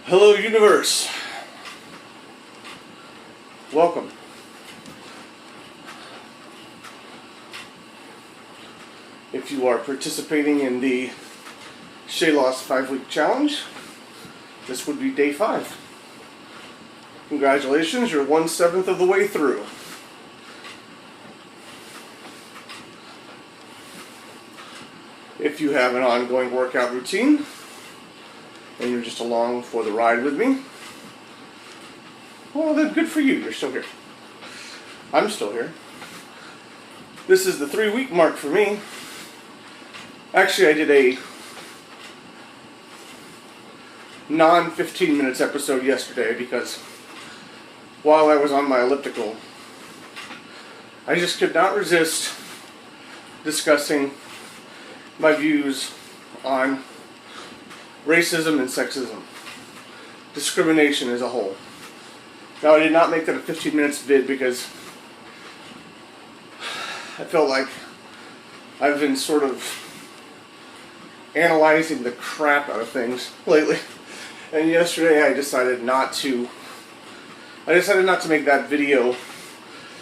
Hello, universe. Welcome. If you are participating in the Shayloss 5-week challenge, this would be day 5. Congratulations, you're 1/7 of the way through. If you have an ongoing workout routine, and you're just along for the ride with me, well then good for you, you're still here. I'm still here. This is the 3-week mark for me. Actually, I did a non-15 minutes episode yesterday because while I was on my elliptical, I just could not resist discussing my views on racism and sexism, discrimination as a whole. Now, I did not make that a 15 minutes vid because I felt like I've been sort of analyzing the crap out of things lately. And yesterday I decided not to make that video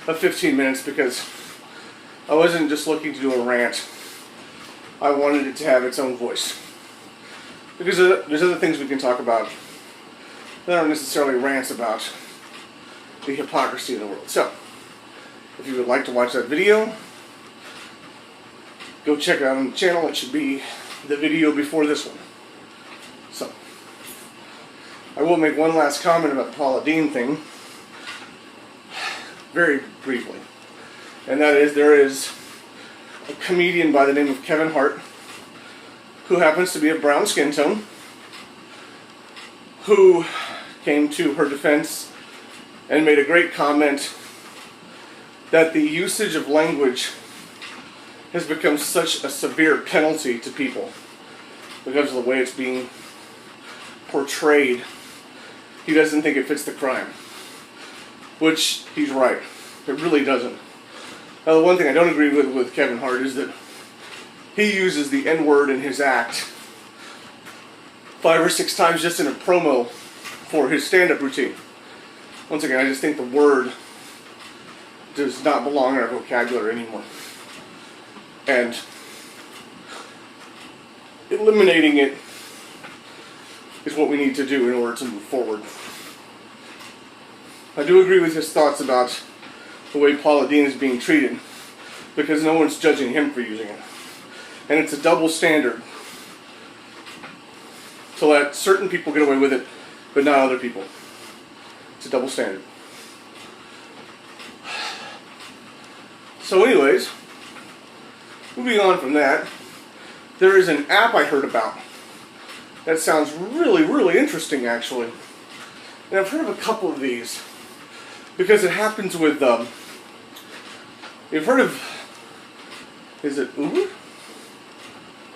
of 15 minutes because I wasn't just looking to do a rant. I wanted it to have its own voice. Because there's other things we can talk about that aren't necessarily rants about the hypocrisy in the world. So, if you would like to watch that video, go check it out on the channel. It should be the video before this one. So, I will make one last comment about the Paula Deen thing, very briefly. And that is, there is a comedian by the name of Kevin Hart, who happens to be of brown skin tone, who came to her defense and made a great comment that the usage of language has become such a severe penalty to people because of the way it's being portrayed. He doesn't think it fits the crime, which he's right. It really doesn't. Now, the one thing I don't agree with Kevin Hart is that he uses the N-word in his act 5 or 6 times just in a promo for his stand-up routine. Once again, I just think the word does not belong in our vocabulary anymore. And eliminating it is what we need to do in order to move forward. I do agree with his thoughts about the way Paula Deen is being treated, because no one's judging him for using it. And it's a double standard to let certain people get away with it, but not other people. It's a double standard. So anyways, moving on from that, there is an app I heard about that sounds really, really interesting, actually. And I've heard of a couple of these because it happens with, you've heard of, is it Uber?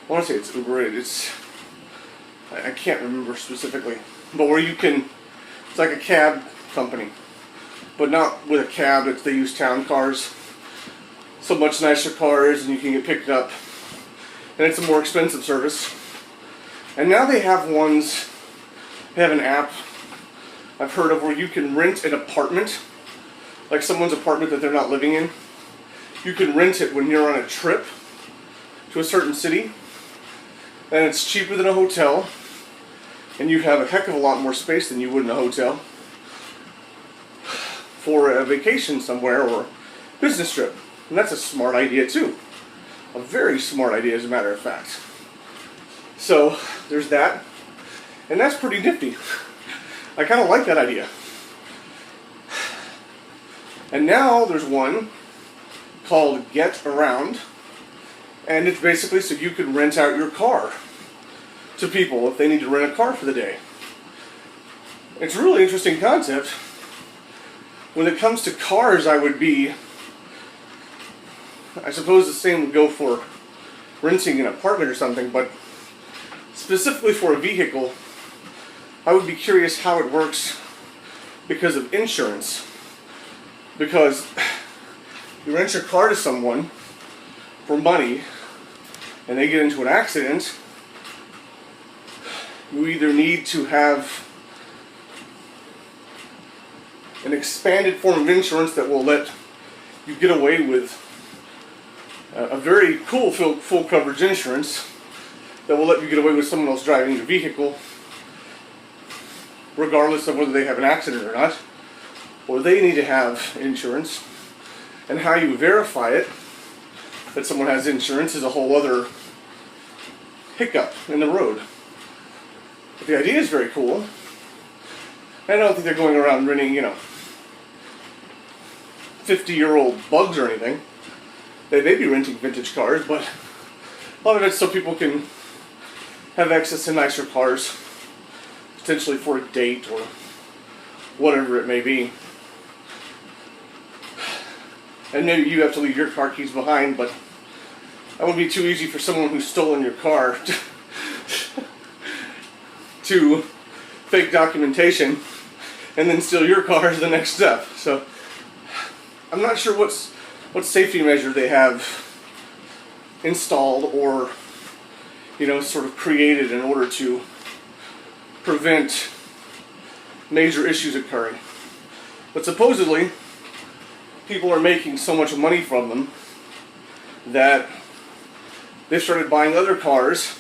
I want to say it's Uber. I can't remember specifically, but where you can, it's like a cab company, but not with a cab. They use town cars, so much nicer cars, and you can get picked up, and it's a more expensive service. And now they have an app I've heard of where you can rent an apartment, like someone's apartment that they're not living in. You can rent it when you're on a trip to a certain city, and it's cheaper than a hotel, and you have a heck of a lot more space than you would in a hotel for a vacation somewhere or a business trip. And that's a smart idea too. A very smart idea, as a matter of fact. So there's that, and that's pretty nifty. I kind of like that idea. And now there's one called Get Around, and it's basically so you can rent out your car to people if they need to rent a car for the day. It's a really interesting concept. When it comes to cars, I suppose the same would go for renting an apartment or something, but specifically for a vehicle, I would be curious how it works because of insurance. Because you rent your car to someone for money and they get into an accident, you either need to have an expanded form of insurance that will let you get away with a very cool full coverage insurance that will let you get away with someone else driving your vehicle, regardless of whether they have an accident or not, or they need to have insurance. And how you verify it, that someone has insurance, is a whole other hiccup in the road. But the idea is very cool. I don't think they're going around renting, 50-year-old bugs or anything. They may be renting vintage cars, but a lot of it's so people can have access to nicer cars, potentially for a date or whatever it may be. And maybe you have to leave your car keys behind, but that would be too easy for someone who's stolen your car to fake documentation and then steal your car as the next step. So I'm not sure what safety measure they have installed or sort of created in order to prevent major issues occurring. But supposedly people are making so much money from them that they've started buying other cars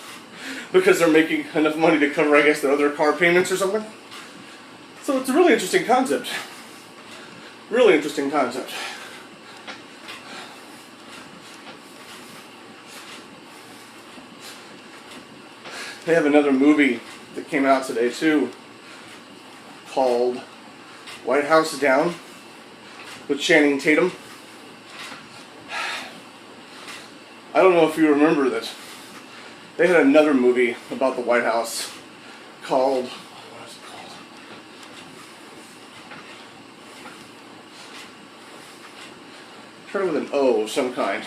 because they're making enough money to cover, I guess, their other car payments or something. So it's a really interesting concept. Really interesting concept. They have another movie that came out today too, called White House Down, with Channing Tatum. I don't know if you remember that they had another movie about the White House called, what is it called? Started with an O of some kind.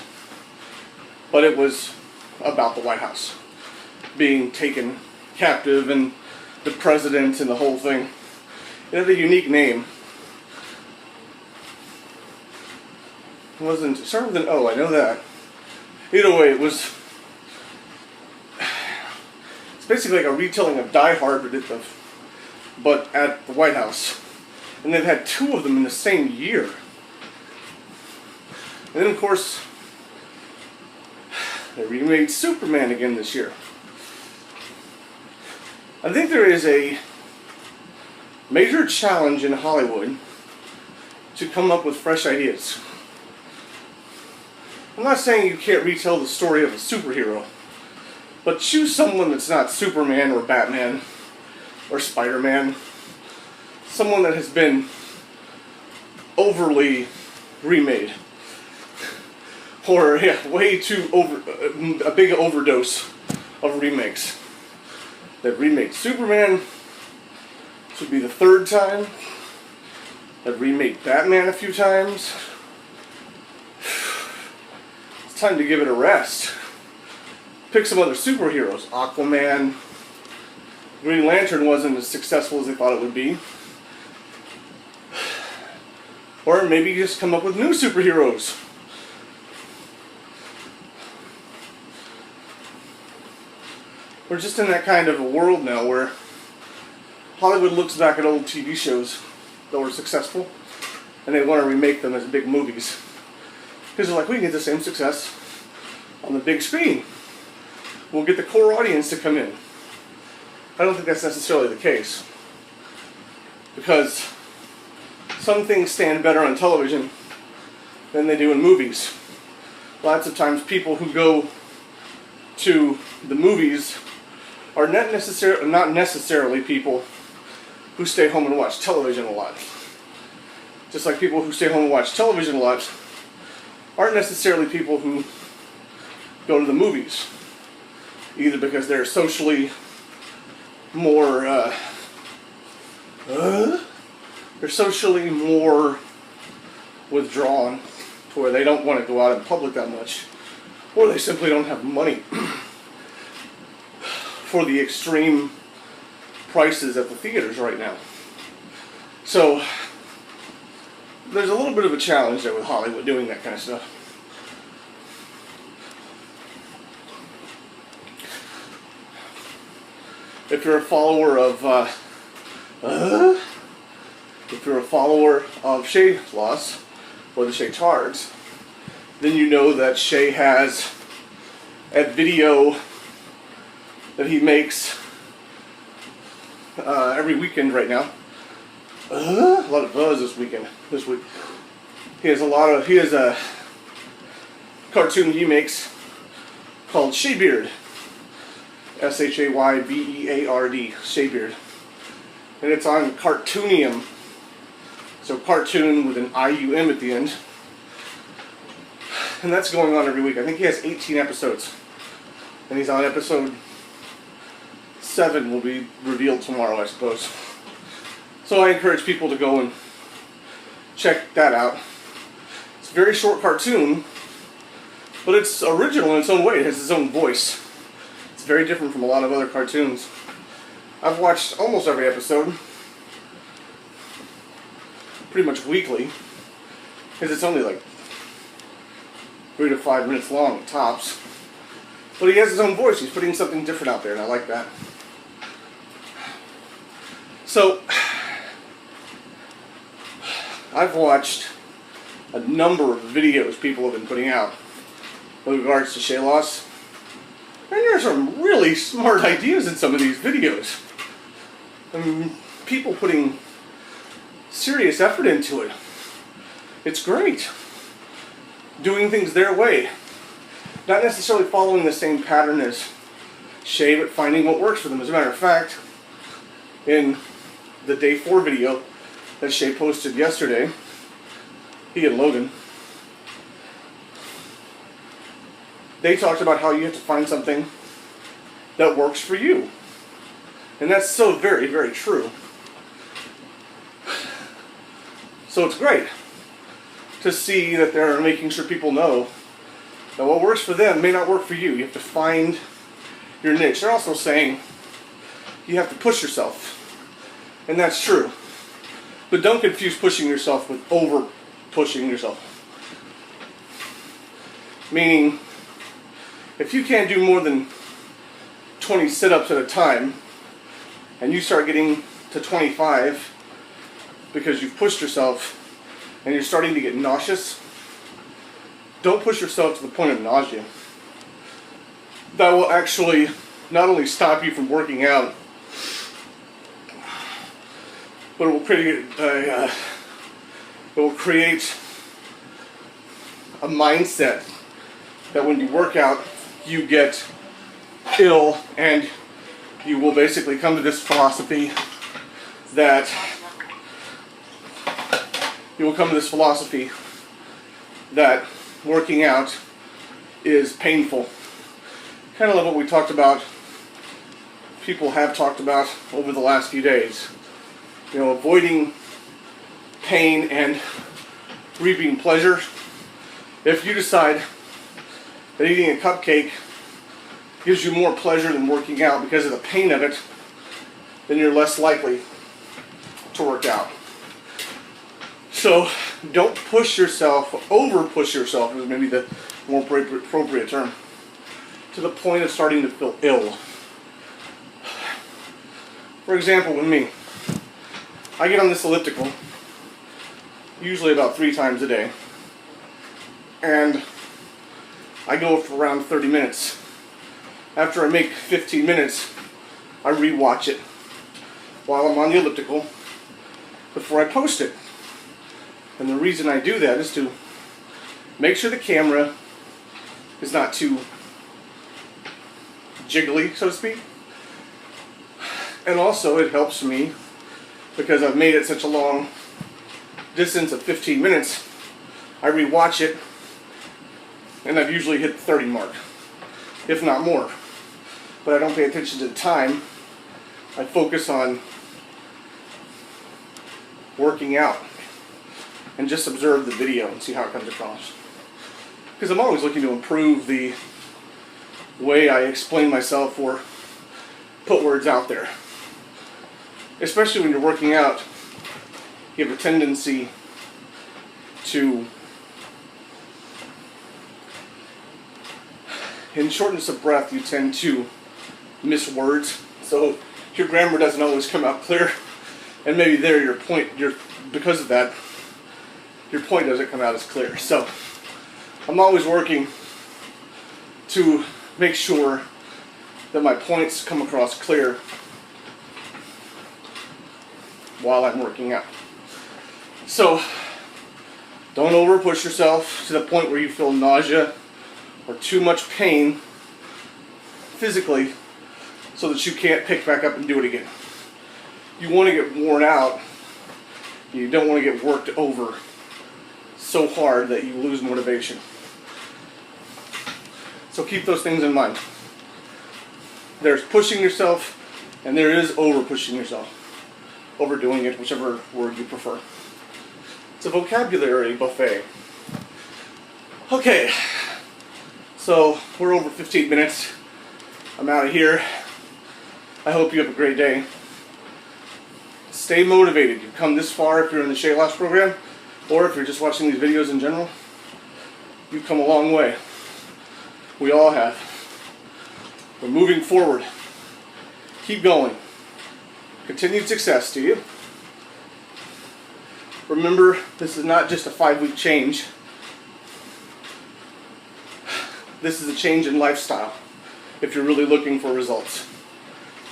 But it was about the White House being taken captive and the president and the whole thing. It had a unique name. It started with an O, I know that. Either way, it's basically like a retelling of Die Hard, but at the White House. And they've had two of them in the same year. And then, of course, they remade Superman again this year. I think there is a major challenge in Hollywood to come up with fresh ideas. I'm not saying you can't retell the story of a superhero, but choose someone that's not Superman or Batman or Spider-Man. Someone that has been overly remade. Or, way too a big overdose of remakes. That remade Superman. This would be the third time. That remade Batman a few times. It's time to give it a rest. Pick some other superheroes. Aquaman. Green Lantern wasn't as successful as they thought it would be. Or maybe just come up with new superheroes. We're just in that kind of a world now where Hollywood looks back at old TV shows that were successful and they want to remake them as big movies. Because they're like, we can get the same success on the big screen. We'll get the core audience to come in. I don't think that's necessarily the case. Because some things stand better on television than they do in movies. Lots of times people who go to the movies are not necessarily people who stay home and watch television a lot. Just like people who stay home and watch television a lot aren't necessarily people who go to the movies. Either because they're socially more withdrawn to where they don't want to go out in public that much, or they simply don't have money for the extreme prices at the theaters right now. So there's a little bit of a challenge there with Hollywood doing that kind of stuff. If you're a follower of If you're a follower of Shay Loss or the Shay Tards, then you know that Shay has a video that he makes every weekend right now. A lot of buzz this week. He has a cartoon he makes called Shaybeard. Shaybeard. Shaybeard. And it's on Cartoonium. So cartoon with an IUM at the end. And that's going on every week. I think he has 18 episodes. And he's on episode 7, will be revealed tomorrow, I suppose. So I encourage people to go and check that out. It's a very short cartoon, but it's original in its own way. It has its own voice. It's very different from a lot of other cartoons. I've watched almost every episode, pretty much weekly, because it's only like 3 to 5 minutes long, tops. But he has his own voice. He's putting something different out there, and I like that. So, I've watched a number of videos people have been putting out with regards to Shay Loss. And there's some really smart ideas in some of these videos. I mean, people putting serious effort into it. It's great. Doing things their way. Not necessarily following the same pattern as Shay, but finding what works for them. As a matter of fact, in the day 4 video that Shay posted yesterday, he and Logan, they talked about how you have to find something that works for you. And that's so very, very true. So it's great to see that they're making sure people know that what works for them may not work for you. You have to find your niche. They're also saying you have to push yourself. And that's true. But don't confuse pushing yourself with over pushing yourself. Meaning, if you can't do more than 20 sit-ups at a time, and you start getting to 25 because you've pushed yourself and you're starting to get nauseous, don't push yourself to the point of nausea. That will actually not only stop you from working out, but it will create a mindset that when you work out, you get ill, and you will basically come to this philosophy that working out is painful. Kind of like what we talked about, people have talked about over the last few days. You know, avoiding pain and reaping pleasure. If you decide that eating a cupcake gives you more pleasure than working out because of the pain of it, then you're less likely to work out. So don't push yourself, over push yourself is maybe the more appropriate term, to the point of starting to feel ill. For example, with me, I get on this elliptical usually about 3 times a day, and I go for around 30 minutes. After I make 15 minutes, I re-watch it while I'm on the elliptical before I post it. And the reason I do that is to make sure the camera is not too jiggly, so to speak. And also it helps me because I've made it such a long distance of 15 minutes. I re-watch it and I've usually hit the 30 mark, if not more. But I don't pay attention to the time. I focus on working out and just observe the video and see how it comes across. Because I'm always looking to improve the way I explain myself or put words out there. Especially when you're working out, you have a tendency to, in shortness of breath, you tend to miss words. So your grammar doesn't always come out clear. And maybe there because of that, your point doesn't come out as clear. So I'm always working to make sure that my points come across clear while I'm working out. So don't over push yourself to the point where you feel nausea or too much pain physically so that you can't pick back up and do it again. You want to get worn out. You don't want to get worked over so hard that you lose motivation. So keep those things in mind. There's pushing yourself and there is over pushing yourself. Overdoing it, whichever word you prefer. It's a vocabulary buffet. Okay, so we're over 15 minutes. I'm out of here. I hope you have a great day. Stay motivated. You've come this far if you're in the Shea Loss program, or if you're just watching these videos in general. You've come a long way. We all have. We're moving forward. Keep going. Continued success to you. Remember, this is not just a 5-week change. This is a change in lifestyle if you're really looking for results.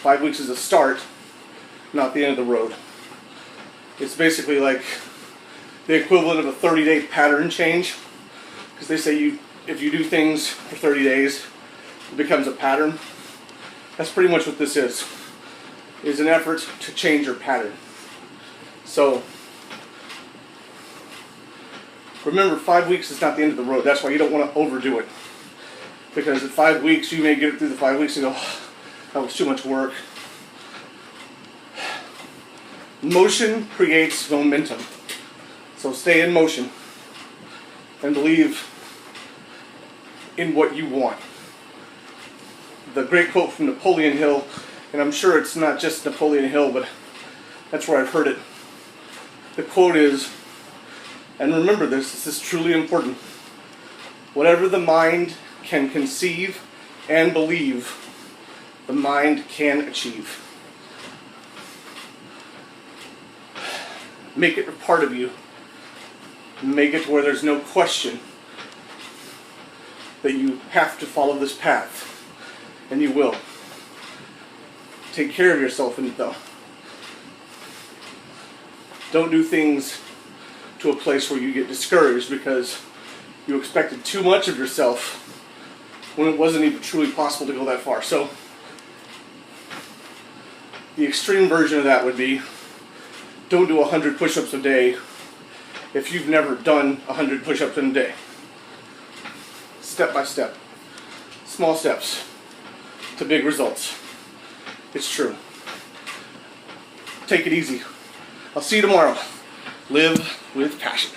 5 weeks is a start, not the end of the road. It's basically like the equivalent of a 30-day pattern change, because they say if you do things for 30 days, it becomes a pattern. That's pretty much what this is an effort to change your pattern. So remember, 5 weeks is not the end of the road. That's why you don't want to overdo it. Because at 5 weeks, you may get it through the 5 weeks and go, oh, that was too much work. Motion creates momentum. So stay in motion and believe in what you want. The great quote from Napoleon Hill, and I'm sure it's not just Napoleon Hill, but that's where I've heard it. The quote is, and remember this is truly important: whatever the mind can conceive and believe, the mind can achieve. Make it a part of you. Make it where there's no question that you have to follow this path. And you will. Take care of yourself in it though. Don't do things to a place where you get discouraged because you expected too much of yourself when it wasn't even truly possible to go that far. So the extreme version of that would be, don't do 100 push-ups a day if you've never done 100 push-ups in a day. Step by step. Small steps to big results. It's true. Take it easy. I'll see you tomorrow. Live with passion.